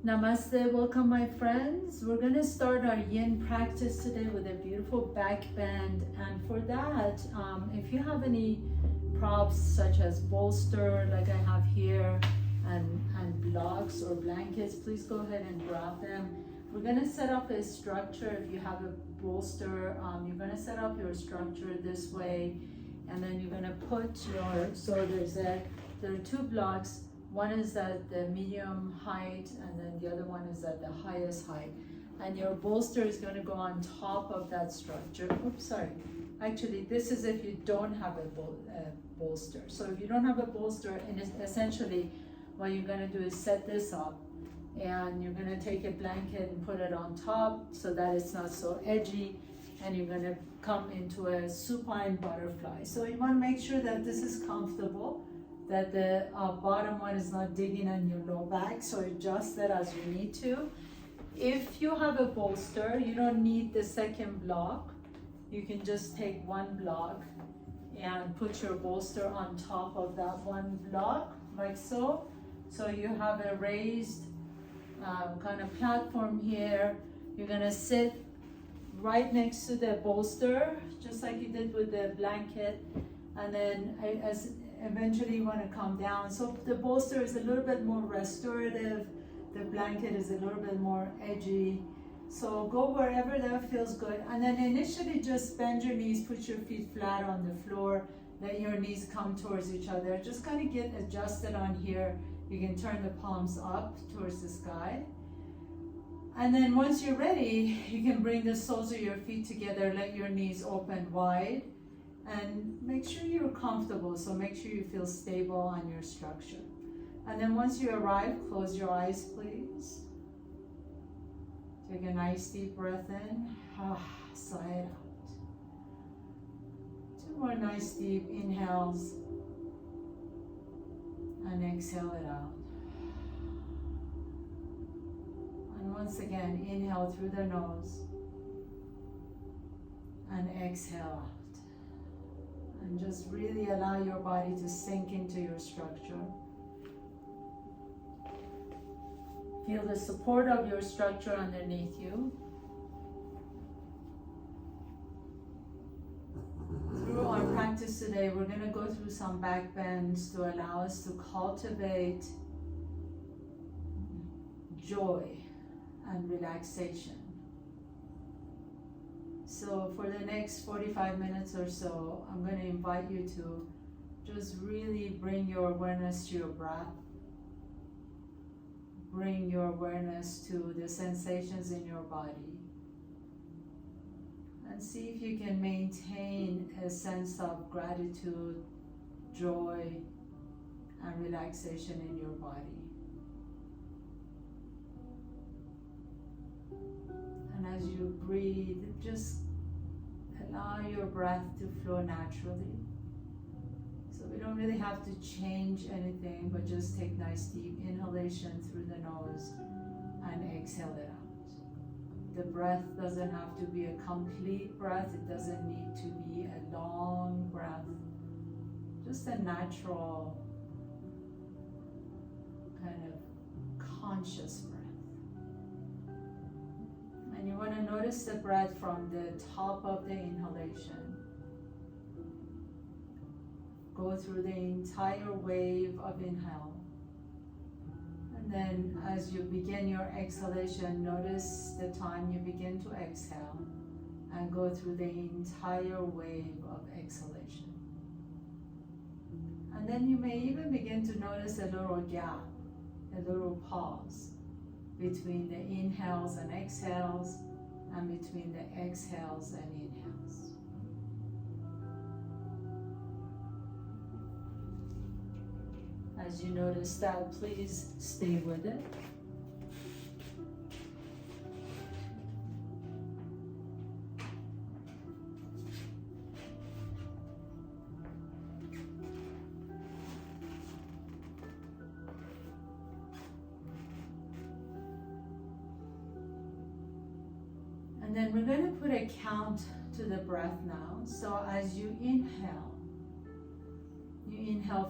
Namaste, welcome my friends. We're going to start our yin practice today with a beautiful back bend. And for that, if you have any props such as bolster like I have here and blocks or blankets, please go ahead and grab them. We're going to set up a structure. If you have a bolster, you're going to set up your structure this way, and then you're going to put there are two blocks. One is at the medium height, and then the other one is at the highest height. And your bolster is going to go on top of that structure. Oops, sorry. Actually, this is if you don't have a bolster. So if you don't have a bolster, and essentially what you're going to do is set this up, and you're going to take a blanket and put it on top so that it's not so edgy, and you're going to come into a supine butterfly. So you want to make sure that this is comfortable, that the bottom one is not digging on your low back, so adjust that as you need to. If you have a bolster, you don't need the second block. You can just take one block and put your bolster on top of that one block, like so. So you have a raised kind of platform here. You're gonna sit right next to the bolster, just like you did with the blanket, and then eventually you want to come down. So the bolster is a little bit more restorative, the blanket is a little bit more edgy. So go wherever that feels good. And then initially just bend your knees, put your feet flat on the floor, let your knees come towards each other. Just kind of get adjusted on here. You can turn the palms up towards the sky. And then once you're ready, you can bring the soles of your feet together, let your knees open wide. And make sure you're comfortable, so make sure you feel stable on your structure. And then once you arrive, close your eyes, please. Take a nice deep breath in, sigh it out. Two more nice deep inhales, and exhale it out. And once again, inhale through the nose, and exhale out. And just really allow your body to sink into your structure. Feel the support of your structure underneath you. Through our practice today, we're going to go through some back bends to allow us to cultivate joy and relaxation. So for the next 45 minutes or so, I'm going to invite you to just really bring your awareness to your breath. Bring your awareness to the sensations in your body. And see if you can maintain a sense of gratitude, joy, and relaxation in your body. And as you breathe, just allow your breath to flow naturally. So we don't really have to change anything, but just take nice deep inhalation through the nose and exhale it out. The breath doesn't have to be a complete breath. It doesn't need to be a long breath. Just a natural kind of conscious breath. And you want to notice the breath from the top of the inhalation. Go through the entire wave of inhale. And then as you begin your exhalation, notice the time you begin to exhale and go through the entire wave of exhalation. And then you may even begin to notice a little gap, a little pause between the inhales and exhales, and between the exhales and inhales. As you notice that, please stay with it. And then we're going to put a count to the breath now. So as you inhale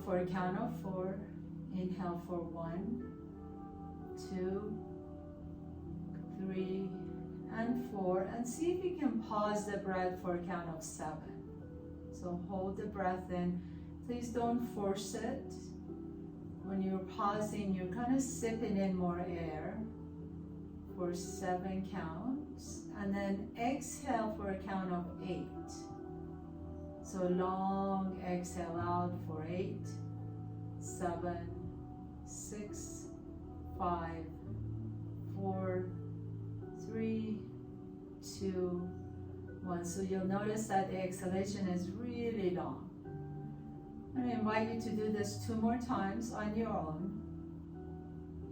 for a count of 4. Inhale for 1, 2, 3, and 4. And see if you can pause the breath for a count of 7. So hold the breath in. Please don't force it. When you're pausing, you're kind of sipping in more air for 7 counts. And then exhale for a count of 8. So long exhale out for 8, 7, 6, 5, 4, 3, 2, 1. So you'll notice that the exhalation is really long. I'm going to invite you to do this 2 more times on your own.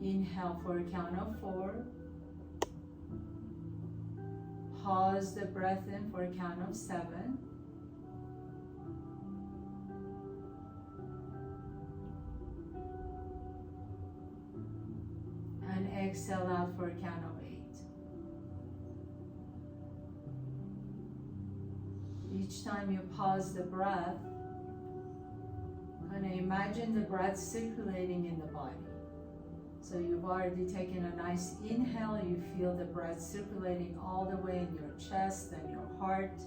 Inhale for a count of 4. Pause the breath in for a count of 7. And exhale out for a count of 8. Each time you pause the breath, kind of imagine the breath circulating in the body. So you've already taken a nice inhale, you feel the breath circulating all the way in your chest and your heart.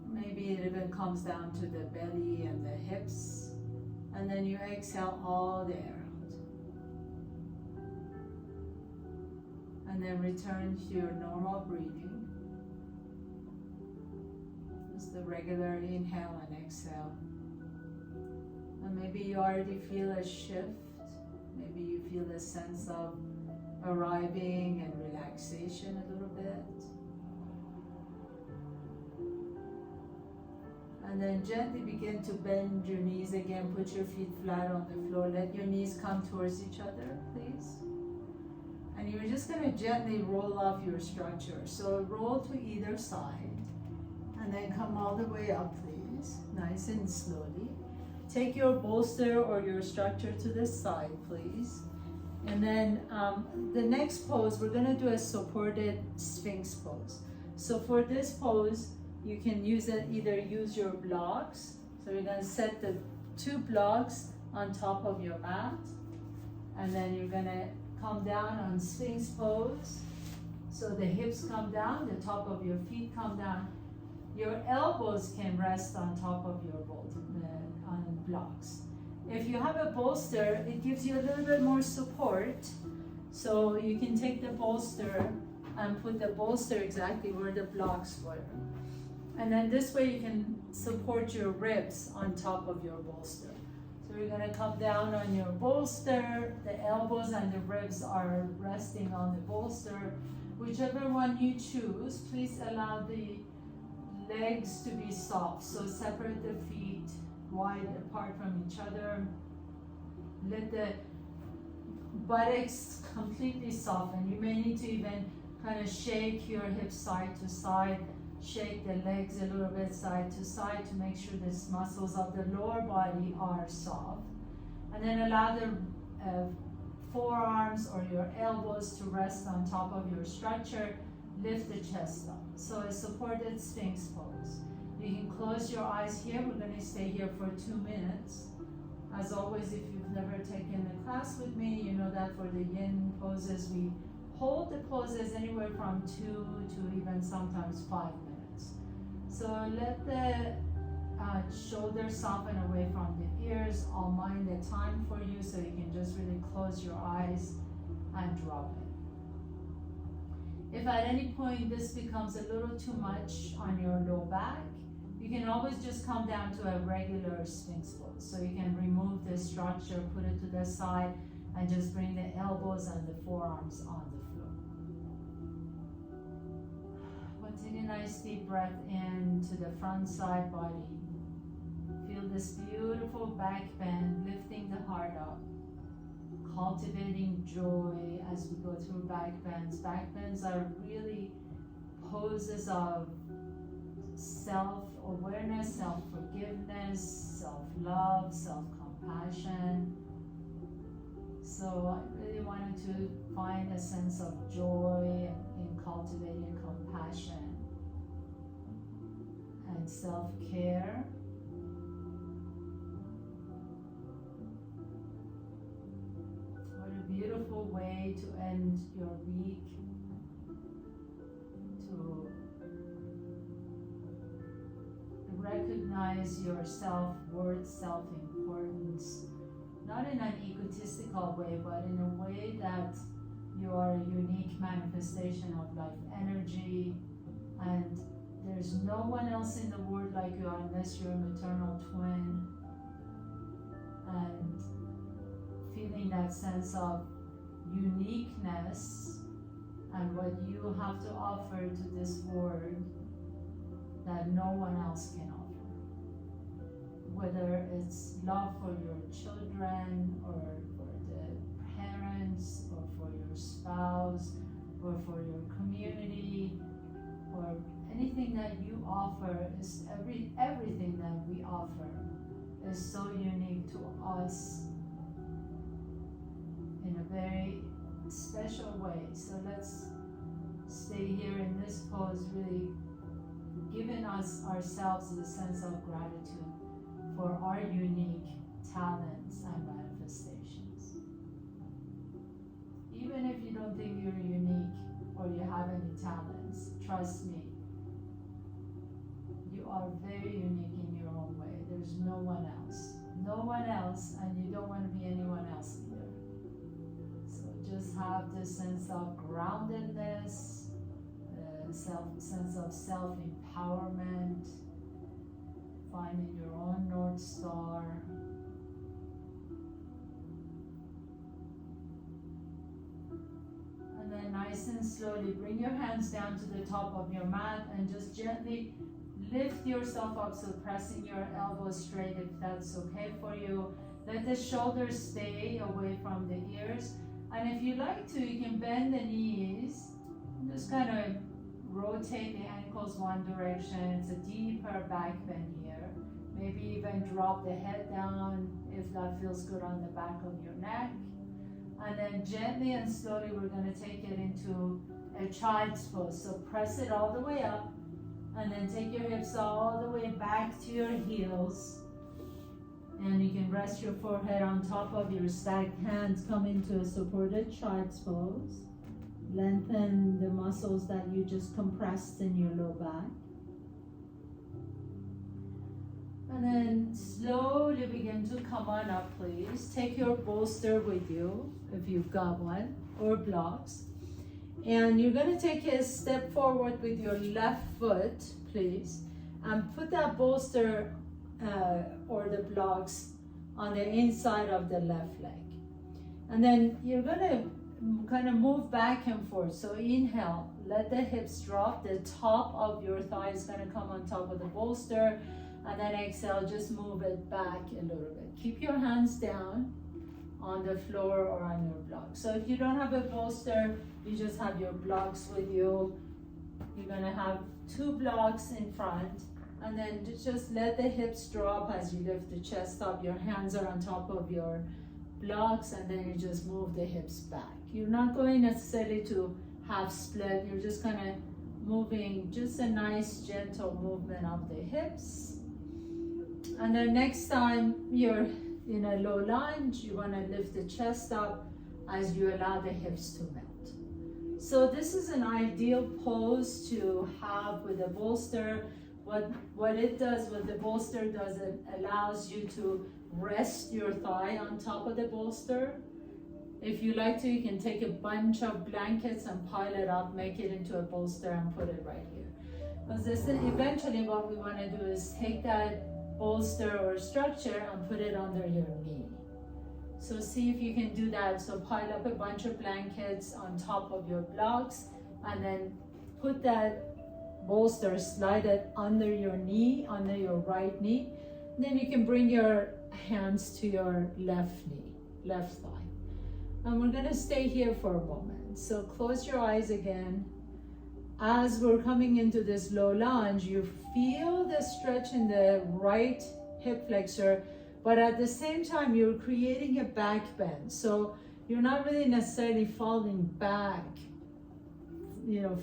Maybe it even comes down to the belly and the hips. And then you exhale all the air out. And then return to your normal breathing. Just the regular inhale and exhale. And maybe you already feel a shift. Maybe you feel a sense of arriving and relaxation a little bit. And then gently begin to bend your knees again. Put your feet flat on the floor. Let your knees come towards each other, please. And you're just going to gently roll off your structure. So roll to either side. And then come all the way up, please. Nice and slowly. Take your bolster or your structure to the side, please. And then the next pose, we're going to do a supported Sphinx pose. So for this pose, you can use it, either use your blocks. So you're going to set the 2 blocks on top of your mat. And then you're going to come down on Sphinx pose. So the hips come down, the top of your feet come down. Your elbows can rest on top of your blocks. If you have a bolster, it gives you a little bit more support. So you can take the bolster and put the bolster exactly where the blocks were. And then this way you can support your ribs on top of your bolster. So you're going to come down on your bolster. The elbows and the ribs are resting on the bolster. Whichever one you choose, please allow the legs to be soft. So separate the feet wide apart from each other. Let the buttocks completely soften. You may need to even kind of shake your hips side to side, shake the legs a little bit side to side to make sure the muscles of the lower body are soft. And then allow the forearms or your elbows to rest on top of your structure. Lift the chest up. So a supported Sphinx pose. You can close your eyes here. We're going to stay here for 2 minutes. As always, if you've never taken the class with me, you know that for the Yin poses, we hold the poses anywhere from 2 to even sometimes 5 minutes. So let the shoulders soften away from the ears. I'll mind the time for you so you can just really close your eyes and drop it. If at any point this becomes a little too much on your low back, you can always just come down to a regular Sphinx pose. So you can remove the structure, put it to the side, and just bring the elbows and the forearms on the floor. Take a nice deep breath into the front side body. Feel this beautiful back bend, lifting the heart up. Cultivating joy as we go through back bends. Back bends are really poses of self-awareness, self-forgiveness, self-love, self-compassion. So I really wanted to find a sense of joy in cultivating compassion and self-care. What a beautiful way to end your week. recognize your self-worth, self-importance, not in an egotistical way, but in a way that you are a unique manifestation of life energy, and there's no one else in the world like you are unless you're a maternal twin. And feeling that sense of uniqueness and what you have to offer to this world that no one else can offer. Whether it's love for your children, or for the parents, or for your spouse, or for your community, or anything that you offer, is everything that we offer is so unique to us in a very special way. So let's stay here in this pose, really giving ourselves a sense of gratitude for our unique talents and manifestations. Even if you don't think you're unique or you have any talents, trust me, you are very unique in your own way. There's no one else. No one else, and you don't want to be anyone else either. So just have this sense of groundedness, sense of self-empowerment, finding your own North Star. And then nice and slowly bring your hands down to the top of your mat and just gently lift yourself up, so pressing your elbows straight if that's okay for you. Let the shoulders stay away from the ears. And if you like to, you can bend the knees. Just kind of rotate the ankles one direction. It's a deeper back bend here. Maybe even drop the head down if that feels good on the back of your neck. And then gently and slowly we're going to take it into a child's pose. So press it all the way up. And then take your hips all the way back to your heels. And you can rest your forehead on top of your stacked hands. Come into a supported child's pose. Lengthen the muscles that you just compressed in your low back. And then slowly begin to come on up, please. Take your bolster with you, if you've got one, or blocks. And you're going to take a step forward with your left foot, please, and put that bolster or the blocks on the inside of the left leg. And then you're going to kind of move back and forth. So inhale, let the hips drop. The top of your thigh is going to come on top of the bolster. And then exhale, just move it back a little bit. Keep your hands down on the floor or on your block. So if you don't have a bolster, you just have your blocks with you. You're gonna have 2 blocks in front, and then just let the hips drop as you lift the chest up. Your hands are on top of your blocks, and then you just move the hips back. You're not going necessarily to half split. You're just kind of moving, just a nice gentle movement of the hips. And then next time you're in a low lunge, you want to lift the chest up as you allow the hips to melt. So this is an ideal pose to have with a bolster. What it does, what the bolster does, it allows you to rest your thigh on top of the bolster. If you like to, you can take a bunch of blankets and pile it up, make it into a bolster and put it right here. Because this is eventually what we want to do is take that bolster or structure and put it under your knee. So see if you can do that. So pile up a bunch of blankets on top of your blocks, and then put that bolster, slide it under your knee, under your right knee. And then you can bring your hands to your left knee, left thigh. And we're gonna stay here for a moment. So close your eyes again. As we're coming into this low lunge, you feel the stretch in the right hip flexor, but at the same time, you're creating a back bend. So you're not really necessarily falling back,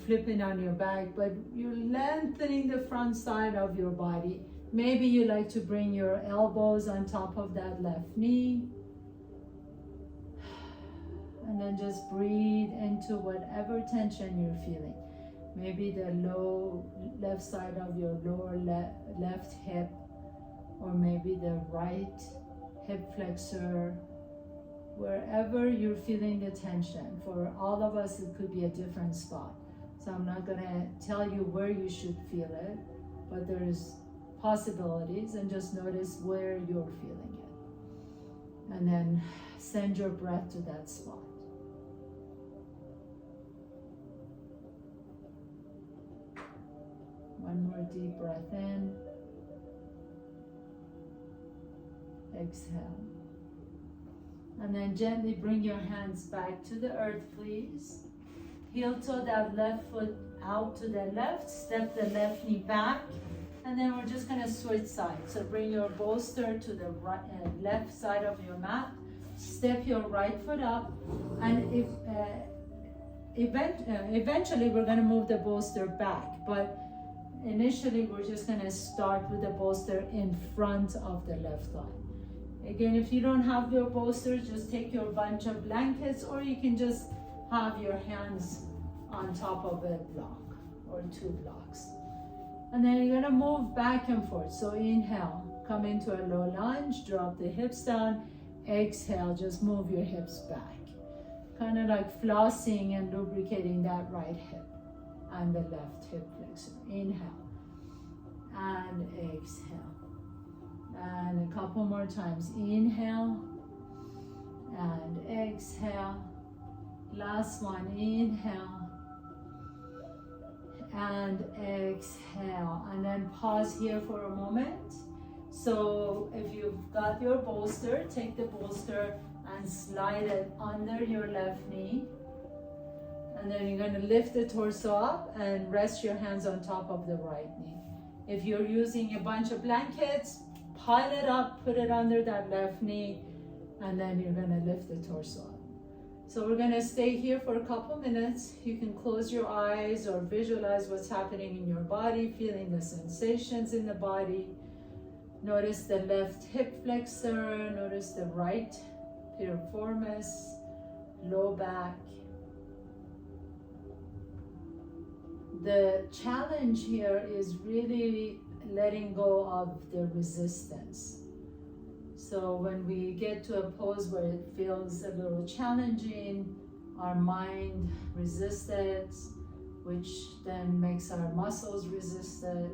flipping on your back, but you're lengthening the front side of your body. Maybe you like to bring your elbows on top of that left knee. And then just breathe into whatever tension you're feeling. maybe the left side of your lower left hip, or maybe the right hip flexor, wherever you're feeling the tension. For all of us, it could be a different spot. So I'm not gonna tell you where you should feel it, but there's possibilities, and just notice where you're feeling it. And then send your breath to that spot. One more deep breath in. Exhale. And then gently bring your hands back to the earth, please. Heel toe that left foot out to the left. Step the left knee back. And then we're just going to switch sides. So bring your bolster to the right, left side of your mat. Step your right foot up. And eventually we're going to move the bolster back. But initially we're just going to start with the bolster in front of the left thigh. Again, if you don't have your bolsters, just take your bunch of blankets, or you can just have your hands on top of a block or two blocks. And then you're gonna move back and forth. So inhale, come into a low lunge, drop the hips down. Exhale, just move your hips back. Kind of like flossing and lubricating that right hip and the left hip flexor. Inhale and exhale. And a couple more times. Inhale and exhale. Last one. Inhale and exhale. And then pause here for a moment. So if you've got your bolster, take the bolster and slide it under your left knee. And then you're going to lift the torso up and rest your hands on top of the right knee. If you're using a bunch of blankets, pile it up, put it under that left knee, and then you're going to lift the torso up. So we're going to stay here for a couple minutes. You can close your eyes or visualize what's happening in your body, feeling the sensations in the body. Notice the left hip flexor, notice the right piriformis, low back. The challenge here is really letting go of the resistance. So when we get to a pose where it feels a little challenging, our mind resists it, which then makes our muscles resist it.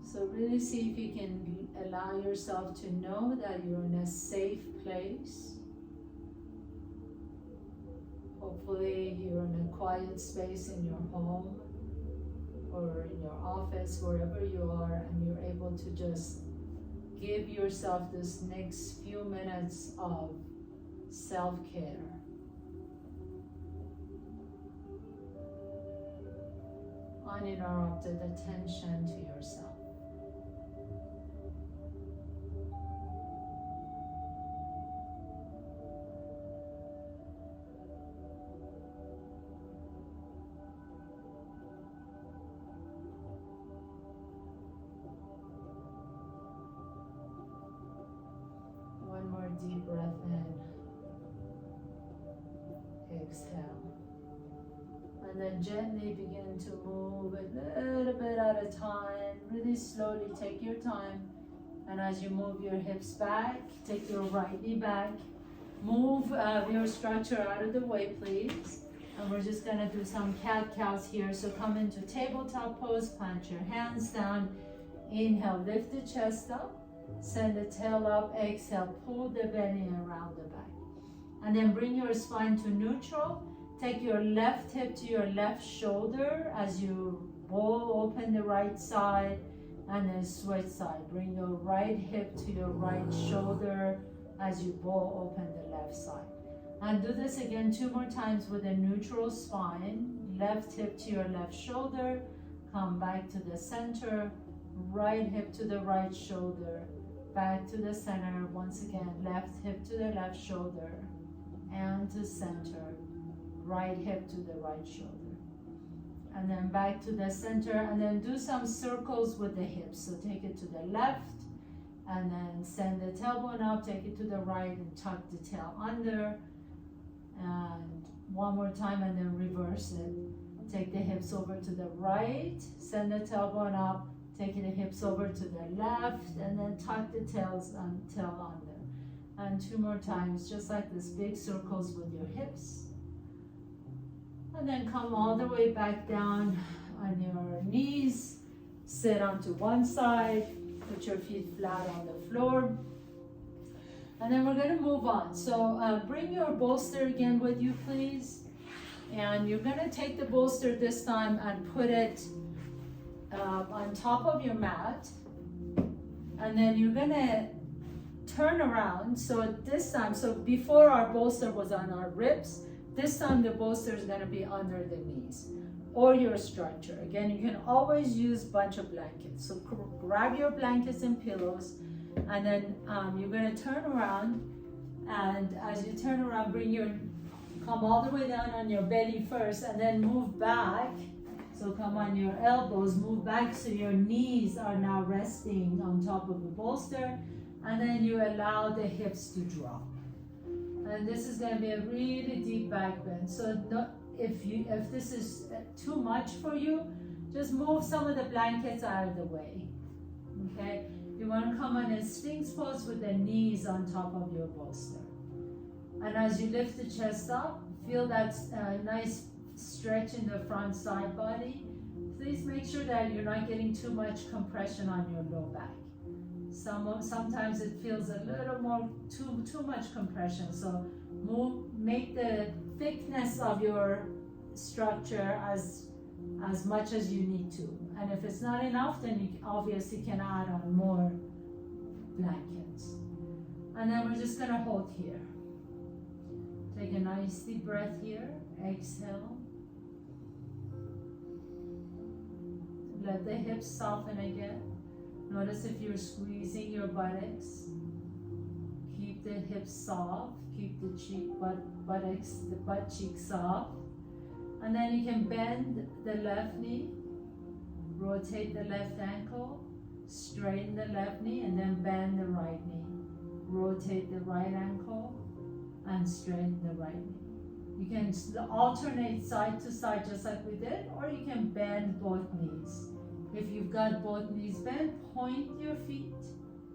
So really see if you can allow yourself to know that you're in a safe place. Hopefully you're in a quiet space in your home or in your office, wherever you are, and you're able to just give yourself this next few minutes of self-care. Uninterrupted attention to yourself. One more deep breath in. Exhale. And then gently begin to move a little bit at a time. Really slowly take your time. And as you move your hips back, take your right knee back. Move your structure out of the way, please. And we're just gonna do some cat-cows here. So come into tabletop pose, plant your hands down. Inhale, lift the chest up. Send the tail up, exhale, pull the belly around the back. And then bring your spine to neutral. Take your left hip to your left shoulder as you bowl open the right side, and then switch side. Bring your right hip to your right shoulder as you bowl open the left side. And do this again 2 more times with a neutral spine. Left hip to your left shoulder, come back to the center, right hip to the right shoulder, back to the center. Once again, left hip to the left shoulder and to center, right hip to the right shoulder, and then back to the center. And then do some circles with the hips. So take it to the left and then send the tailbone up, take it to the right and tuck the tail under, and one more time, and then reverse it. Take the hips over to the right, send the tailbone up, taking the hips over to the left, and then tuck the tail under. And 2 more times, just like this, big circles with your hips. And then come all the way back down on your knees, sit onto one side, put your feet flat on the floor. And then we're gonna move on. So bring your bolster again with you, please. And you're gonna take the bolster this time and put it on top of your mat. And then you're gonna turn around. So this time, so before our bolster was on our ribs, this time the bolster is gonna be under the knees or your structure. Again, you can always use bunch of blankets. So grab your blankets and pillows, and then you're gonna turn around. And as you turn around, come all the way down on your belly first, and then move back. So come on your elbows, move back so your knees are now resting on top of the bolster, and then you allow the hips to drop. And this is going to be a really deep back bend. So if this is too much for you, just move some of the blankets out of the way. Okay? You want to come on a Sphinx pose with the knees on top of your bolster. And as you lift the chest up, feel that nice stretch in the front side body. Please make sure that you're not getting too much compression on your low back. Sometimes it feels a little more too much compression. So make the thickness of your structure as much as you need to. And if it's not enough, then you obviously can add on more blankets. And then we're just gonna hold here. Take a nice deep breath here. Exhale. Let the hips soften again. Notice if you're squeezing your buttocks. Keep the hips soft. Keep the butt cheek soft. And then you can bend the left knee. Rotate the left ankle. Straighten the left knee, and then bend the right knee. Rotate the right ankle and straighten the right knee. You can alternate side to side just like we did, or you can bend both knees. If you've got both knees bent, point your feet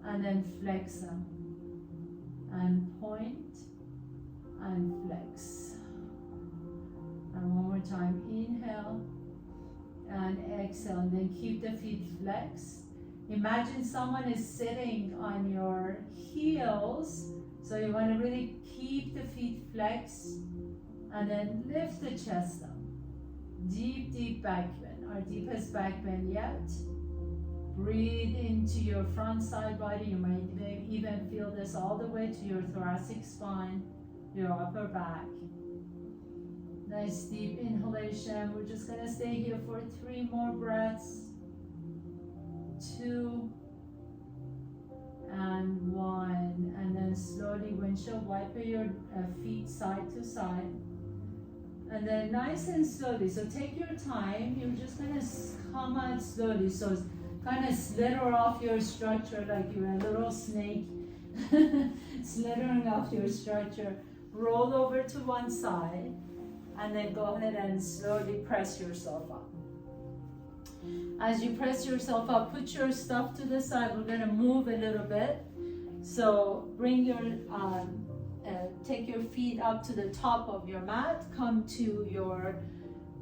and then flex them. And point and flex. And one more time, inhale and exhale, and then keep the feet flexed. Imagine someone is sitting on your heels, so you want to really keep the feet flexed, and then lift the chest up. Deep, deep back bend, our deepest back bend yet. Breathe into your front side body. You might even feel this all the way to your thoracic spine, your upper back. Nice deep inhalation. We're just gonna stay here for 3 more breaths. 2 and 1, and then slowly windshield wiper your feet side to side, and then nice and slowly, so take your time, you're just going to come out slowly, so kind of slither off your structure like you're a little snake slithering off your structure. Roll over to one side, and then go ahead and slowly press yourself up. As you press yourself up, put your stuff to the side. We're going to move a little bit. So bring your, take your feet up to the top of your mat. Come to your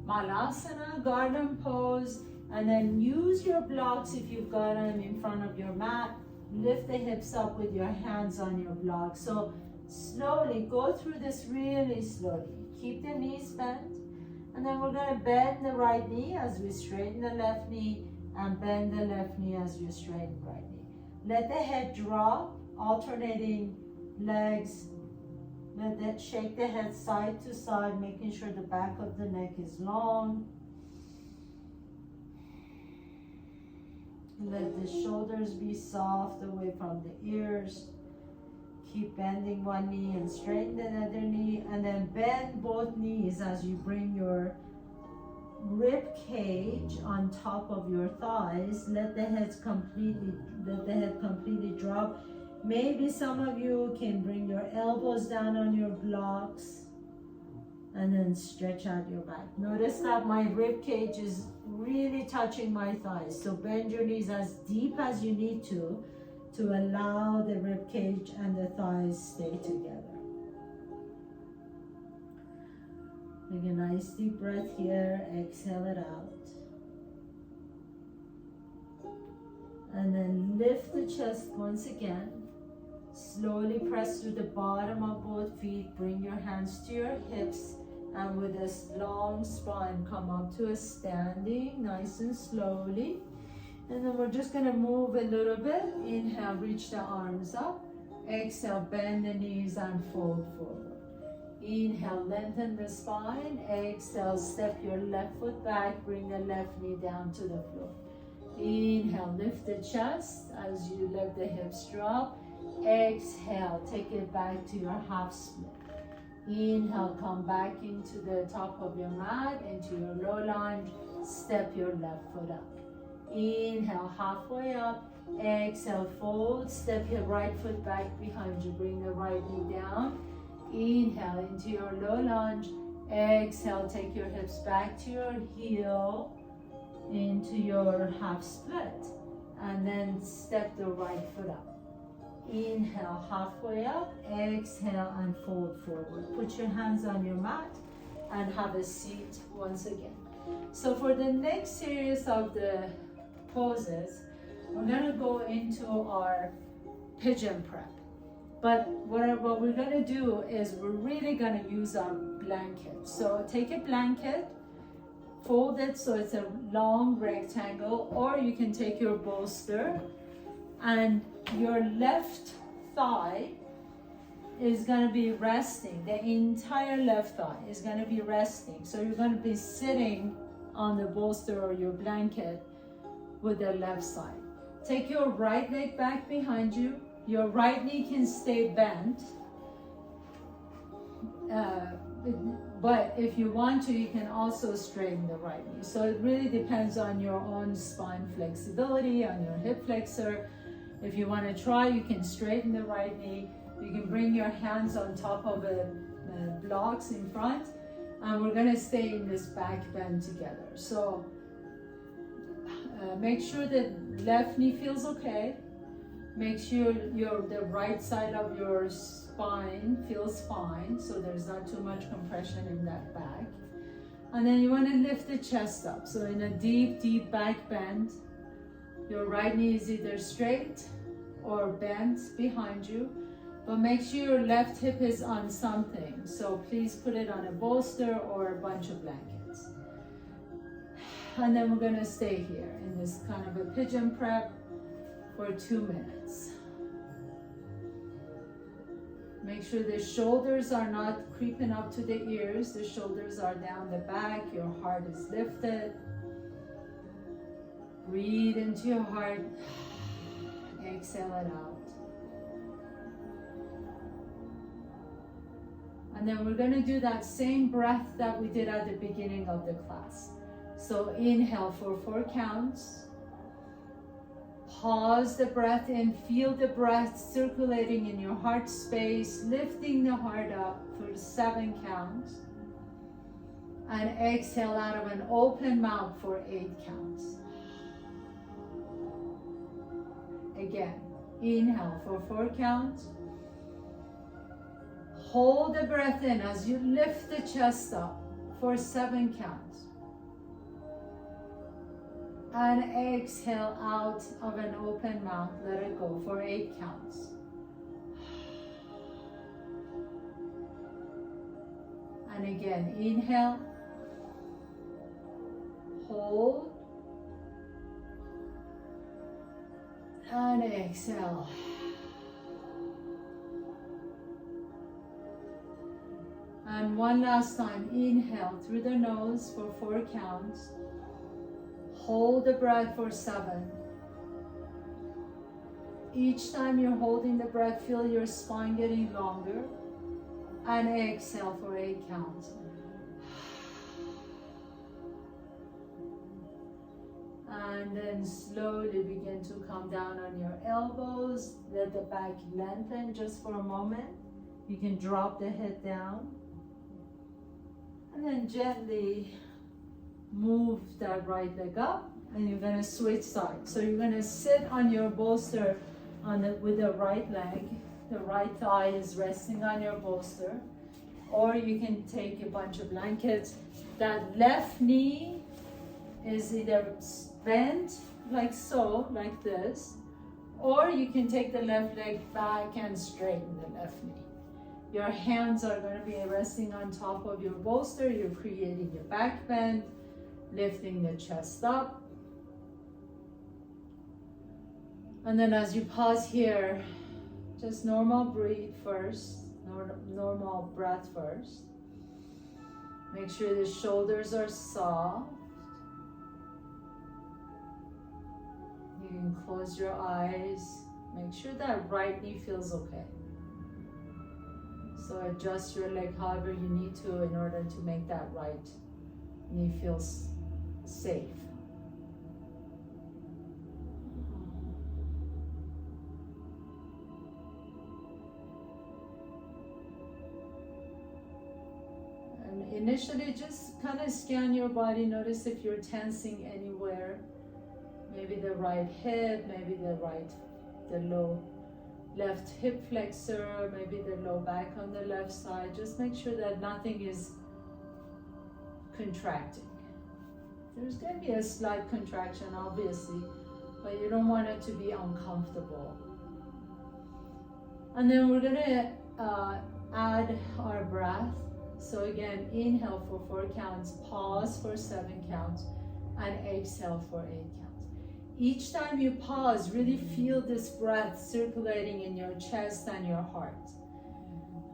Malasana, garden pose. And then use your blocks if you've got them in front of your mat. Lift the hips up with your hands on your blocks. So slowly, go through this really slowly. Keep the knees bent. And then we're going to bend the right knee as we straighten the left knee, and bend the left knee as you straighten the right knee. Let the head drop, alternating legs. Shake the head side to side, making sure the back of the neck is long. Let the shoulders be soft away from the ears. Keep bending one knee and straighten the other knee, and then bend both knees as you bring your rib cage on top of your thighs. Let the head completely drop. Maybe some of you can bring your elbows down on your blocks. And then stretch out your back. Notice that my rib cage is really touching my thighs. So bend your knees as deep as you need to allow the rib cage and the thighs stay together. Take a nice deep breath here. Exhale it out. And then lift the chest once again. Slowly press through the bottom of both feet. Bring your hands to your hips. And with this long spine, come up to a standing, nice and slowly. And then we're just gonna move a little bit. Inhale, reach the arms up. Exhale, bend the knees and fold forward. Inhale, lengthen the spine. Exhale, step your left foot back. Bring the left knee down to the floor. Inhale, lift the chest as you let the hips drop. Exhale, take it back to your half split. Inhale, come back into the top of your mat, into your low lunge. Step your left foot up. Inhale, halfway up. Exhale, fold. Step your right foot back behind you. Bring the right knee down. Inhale into your low lunge. Exhale, take your hips back to your heel, into your half split. And then step the right foot up. Inhale, halfway up, exhale, and fold forward. Put your hands on your mat and have a seat once again. So for the next series of the poses, we're gonna go into our pigeon prep. But what we're gonna do is we're really gonna use our blanket. So take a blanket, fold it so it's a long rectangle, or you can take your bolster, and your left thigh is going to be resting. The entire left thigh is going to be resting. So you're going to be sitting on the bolster or your blanket with the left side. Take your right leg back behind you. Your right knee can stay bent. But if you want to, you can also straighten the right knee. So it really depends on your own spine flexibility, on your hip flexor. If you want to try, you can straighten the right knee. You can bring your hands on top of the blocks in front. And we're going to stay in this back bend together. So make sure that left knee feels okay. Make sure the right side of your spine feels fine, so there's not too much compression in that back. And then you want to lift the chest up. So in a deep, deep back bend, your right knee is either straight or bent behind you, but make sure your left hip is on something. So please put it on a bolster or a bunch of blankets. And then we're going to stay here in this kind of a pigeon prep for 2 minutes. Make sure the shoulders are not creeping up to the ears. The shoulders are down the back. Your heart is lifted. Breathe into your heart. Exhale it out. And then we're going to do that same breath that we did at the beginning of the class. So inhale for 4 counts. Pause the breath in, feel the breath circulating in your heart space, lifting the heart up for 7 counts. And exhale out of an open mouth for 8 counts. Again, inhale for 4 counts. Hold the breath in as you lift the chest up for 7 counts. And exhale out of an open mouth, let it go for 8 counts. And again, inhale, hold, and exhale. And one last time, inhale through the nose for 4 counts. Hold the breath for 7. Each time you're holding the breath, feel your spine getting longer. And exhale for 8 counts. And then slowly begin to come down on your elbows. Let the back lengthen just for a moment. You can drop the head down. And then gently move that right leg up, and you're gonna switch sides. So you're gonna sit on your bolster with the right leg. The right thigh is resting on your bolster. Or you can take a bunch of blankets. That left knee is either bent like so, like this, or you can take the left leg back and straighten the left knee. Your hands are going to be resting on top of your bolster. You're creating a back bend, lifting the chest up. And then as you pause here, just normal breathe first, normal breath first. Make sure the shoulders are soft. You can close your eyes. Make sure that right knee feels okay. So adjust your leg however you need to in order to make that right knee feel safe. And initially just kind of scan your body. Notice if you're tensing anywhere. Maybe the right hip, maybe the low left hip flexor, maybe the low back on the left side. Just make sure that nothing is contracting. There's going to be a slight contraction, obviously, but you don't want it to be uncomfortable. And then we're going to add our breath. So again, inhale for 4 counts, pause for 7 counts, and exhale for 8 counts. Each time you pause, really feel this breath circulating in your chest and your heart.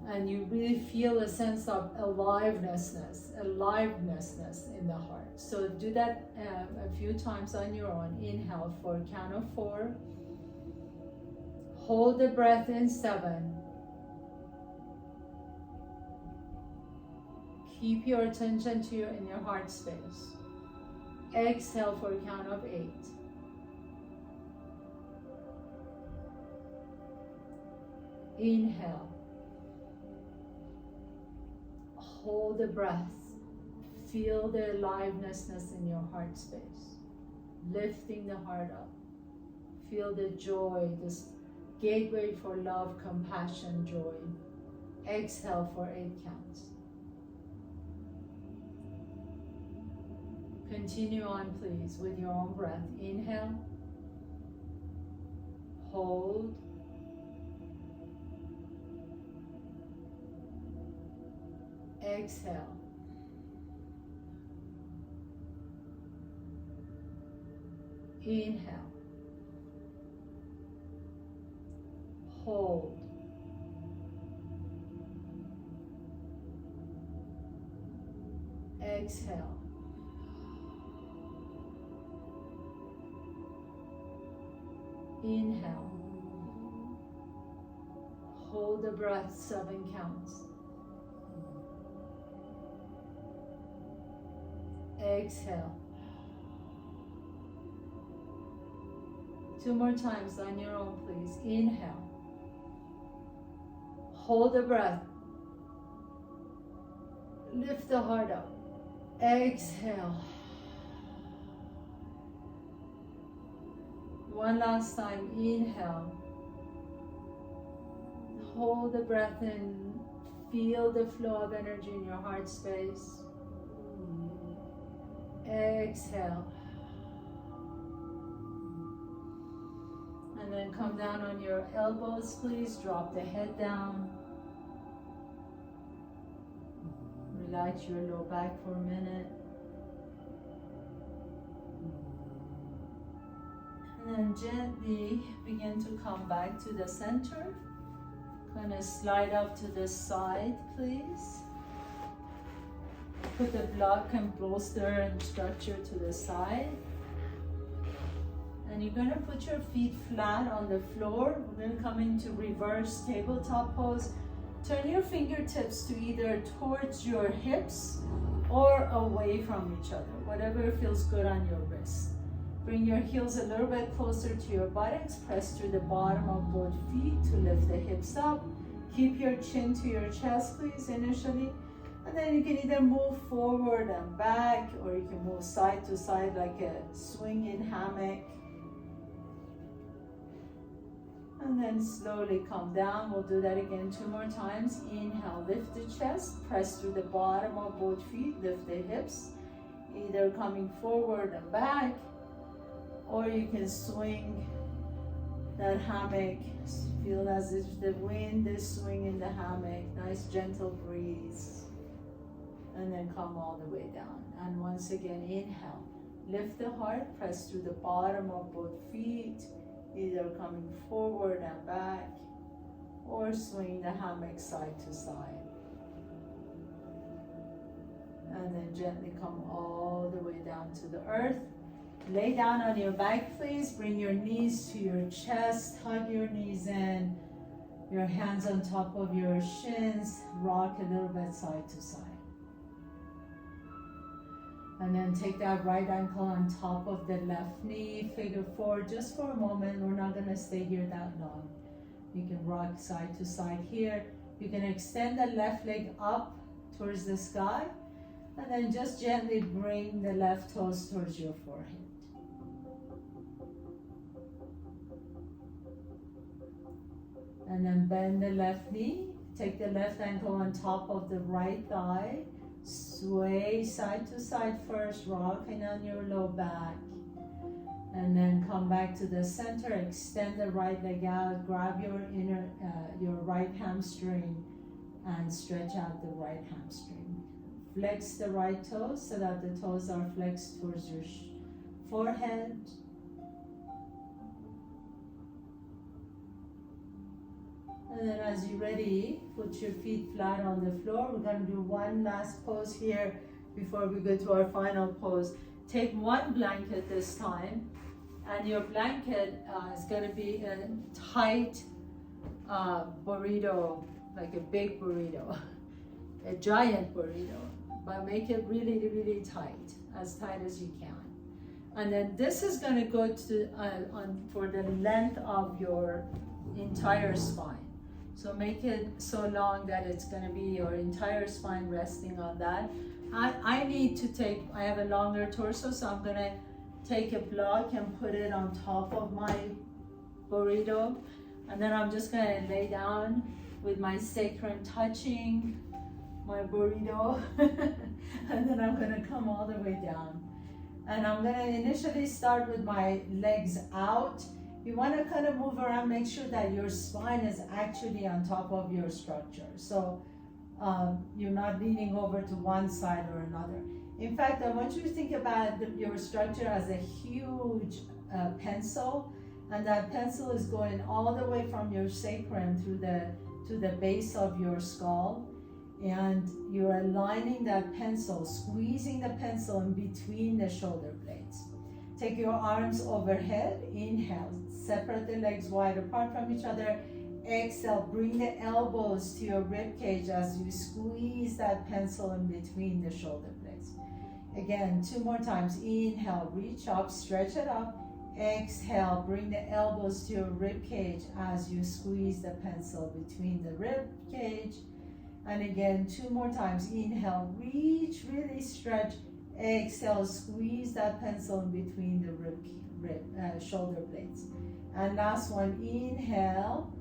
And you really feel a sense of aliveness in the heart. So do that a few times on your own. Inhale for count of 4. Hold the breath in 7. Keep your attention in your heart space. Exhale for a count of 8. Inhale. Hold the breath. Feel the aliveness in your heart space. Lifting the heart up. Feel the joy, this gateway for love, compassion, joy. Exhale for 8 counts. Continue on, please, with your own breath. Inhale. Hold. Exhale. Inhale. Hold. Exhale. Inhale. Hold the breath 7 counts. Exhale. 2 more times on your own, please. Inhale. Hold the breath. Lift the heart up. Exhale. One last time. Inhale. Hold the breath in. Feel the flow of energy in your heart space. Exhale. And then come down on your elbows, please. Drop the head down. Relax your low back for a minute. And then gently begin to come back to the center. Kind of slide up to the side, please. Put the block and bolster and structure to the side. And you're going to put your feet flat on the floor. We're going to come into reverse tabletop pose. Turn your fingertips to either towards your hips or away from each other, whatever feels good on your wrist. Bring your heels a little bit closer to your buttocks. Press through the bottom of both feet to lift the hips up. Keep your chin to your chest, please, initially. And then you can either move forward and back, or you can move side to side like a swinging hammock. And then slowly come down. We'll do that again 2 more times. Inhale, lift the chest, press through the bottom of both feet, lift the hips, either coming forward and back, or you can swing that hammock. Feel as if the wind is swinging the hammock. Nice gentle breeze. And then come all the way down. And once again, inhale, lift the heart, press through the bottom of both feet, either coming forward and back, or swing the hammock side to side. And then gently come all the way down to the earth. Lay down on your back, please. Bring your knees to your chest. Hug your knees in. Your hands on top of your shins. Rock a little bit side to side. And then take that right ankle on top of the left knee. Figure 4 just for a moment. We're not going to stay here that long. You can rock side to side here. You can extend the left leg up towards the sky. And then just gently bring the left toes towards your forehead. And then bend the left knee. Take the left ankle on top of the right thigh. Sway side to side first, rocking on your low back. And then come back to the center. Extend the right leg out. Grab your right hamstring and stretch out the right hamstring. Flex the right toes so that the toes are flexed towards your forehead. And then as you're ready, put your feet flat on the floor. We're going to do one last pose here before we go to our final pose. Take one blanket this time, and your blanket is going to be a tight burrito, like a big burrito, a giant burrito, but make it really, really tight, as tight as you can. And then this is going to go to for the length of your entire spine. So make it so long that it's going to be your entire spine resting on that. I have a longer torso, so I'm going to take a block and put it on top of my burrito. And then I'm just going to lay down with my sacrum touching my burrito. And then I'm going to come all the way down. And I'm going to initially start with my legs out. You want to kind of move around, make sure that your spine is actually on top of your structure. So you're not leaning over to one side or another. In fact, I want you to think about your structure as a huge pencil, and that pencil is going all the way from your sacrum to the base of your skull, and you're aligning that pencil, squeezing the pencil in between the shoulder blades. Take your arms overhead, inhale, separate the legs wide apart from each other. Exhale, bring the elbows to your rib cage as you squeeze that pencil in between the shoulder blades. Again, 2 more times. Inhale, reach up, stretch it up. Exhale, bring the elbows to your rib cage as you squeeze the pencil between the rib cage. And again, 2 more times. Inhale, reach, really stretch. Exhale, squeeze that pencil in between the shoulder blades. And last one, inhale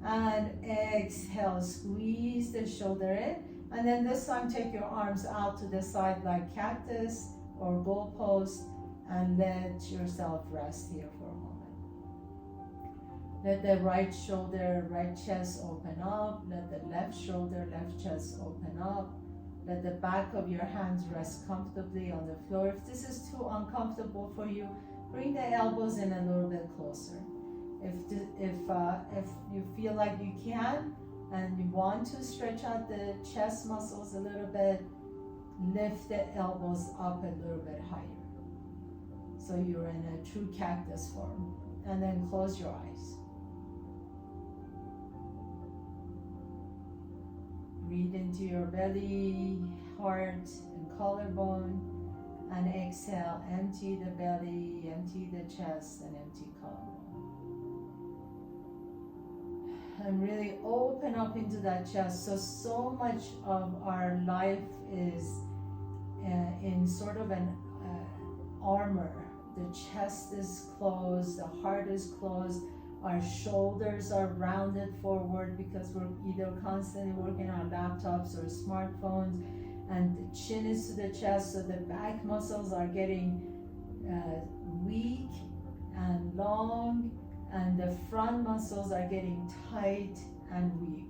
and exhale, squeeze the shoulder in. And then this time, take your arms out to the side like cactus or goalpost, and let yourself rest here for a moment. Let the right shoulder, right chest open up. Let the left shoulder, left chest open up. Let the back of your hands rest comfortably on the floor. If this is too uncomfortable for you, bring the elbows in a little bit closer. If you feel like you can and you want to stretch out the chest muscles a little bit, lift the elbows up a little bit higher. So you're in a true cactus form. And then close your eyes. Breathe into your belly, heart, and collarbone. And exhale, empty the belly, empty the chest, and empty collarbone. And really open up into that chest. So much of our life is in sort of an armor. The chest is closed, the heart is closed, our shoulders are rounded forward because we're either constantly working on laptops or smartphones, and the chin is to the chest, so the back muscles are getting weak and long, and the front muscles are getting tight and weak.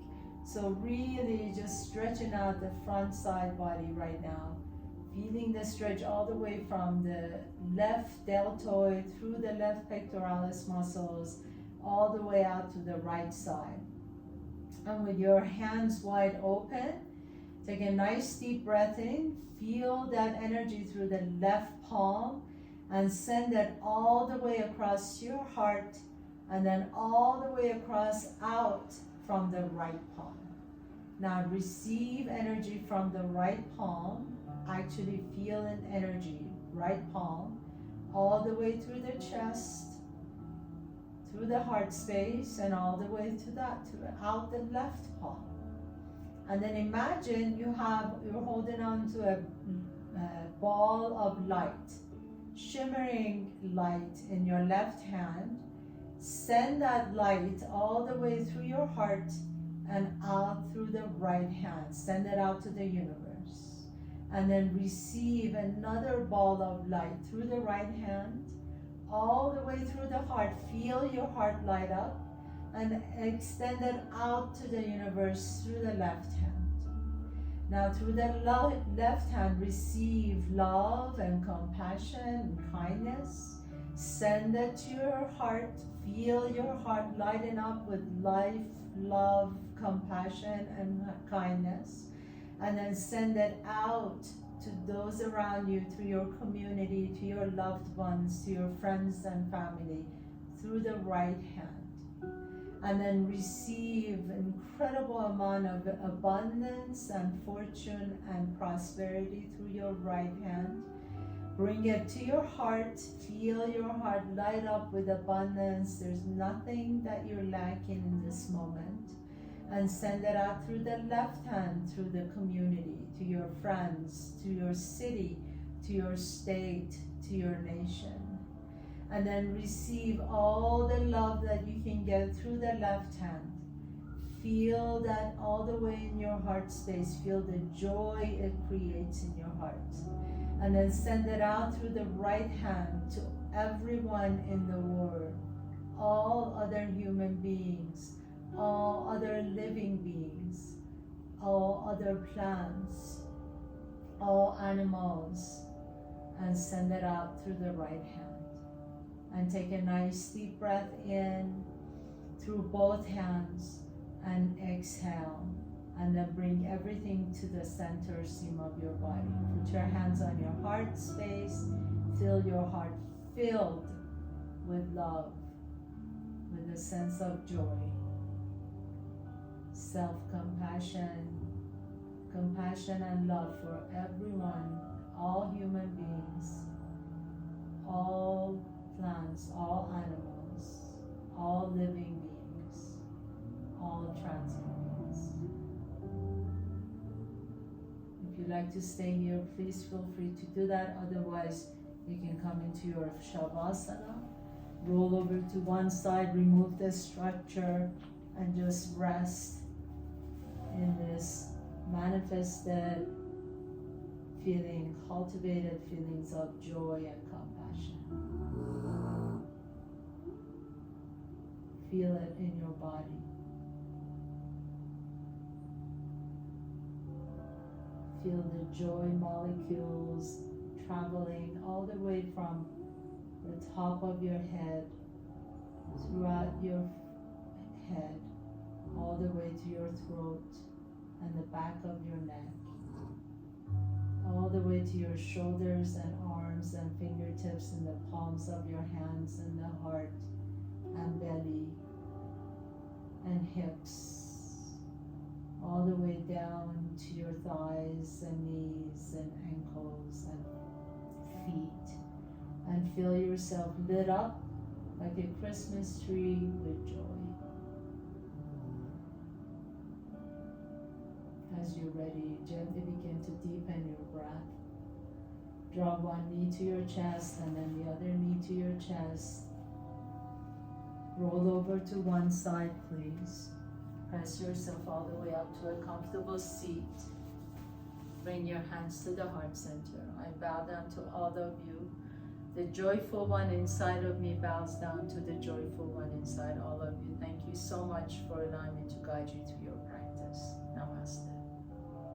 So really just stretching out the front side body right now. Feeling the stretch all the way from the left deltoid through the left pectoralis muscles all the way out to the right side. And with your hands wide open, take a nice deep breath in. Feel that energy through the left palm and send it all the way across your heart and then all the way across out from the right palm. Now receive energy from the right palm. Actually feel an energy, right palm, all the way through the chest, through the heart space, and all the way to out the left palm. And then imagine you're holding on to a ball of light, shimmering light in your left hand. Send that light all the way through your heart and out through the right hand. Send it out to the universe. And then receive another ball of light through the right hand, all the way through the heart. Feel your heart light up and extend it out to the universe through the left hand. Now through the left hand, receive love and compassion and kindness. Send it to your heart. Feel your heart lighten up with life, love, compassion, and kindness. And then send it out to those around you, through your community, to your loved ones, to your friends and family, through the right hand. And then receive incredible amount of abundance and fortune and prosperity through your right hand. Bring it to your heart. Feel your heart light up with abundance. There's nothing that you're lacking in this moment. And send it out through the left hand, through the community, to your friends, to your city, to your state, to your nation. And then receive all the love that you can get through the left hand. Feel that all the way in your heart space. Feel the joy it creates in your heart. And then send it out through the right hand to everyone in the world, all other human beings, all other living beings, all other plants, all animals, and send it out through the right hand. And take a nice deep breath in through both hands and exhale. And then bring everything to the center seam of your body. Put your hands on your heart space. Feel your heart filled with love, with a sense of joy, self-compassion, compassion and love for everyone, all human beings, all plants, all animals, all living beings, all transient beings. If you'd like to stay here, please feel free to do that. Otherwise, you can come into your Shavasana, roll over to one side, remove the structure, and just rest in this manifested feeling, cultivated feelings of joy and compassion. Feel it in your body. Feel the joy molecules traveling all the way from the top of your head, throughout your head, all the way to your throat and the back of your neck, all the way to your shoulders and arms and fingertips and the palms of your hands and the heart and belly and hips, all the way down to your thighs and knees and ankles and feet, and feel yourself lit up like a Christmas tree with joy. as you're ready, gently begin to deepen your breath. Draw one knee to your chest and then the other knee to your chest. Roll over to one side, please. Press yourself all the way up to a comfortable seat. Bring your hands to the heart center. I bow down to all of you. The joyful one inside of me bows down to the joyful one inside all of you. Thank you so much for allowing me to guide you through your practice. Namaste.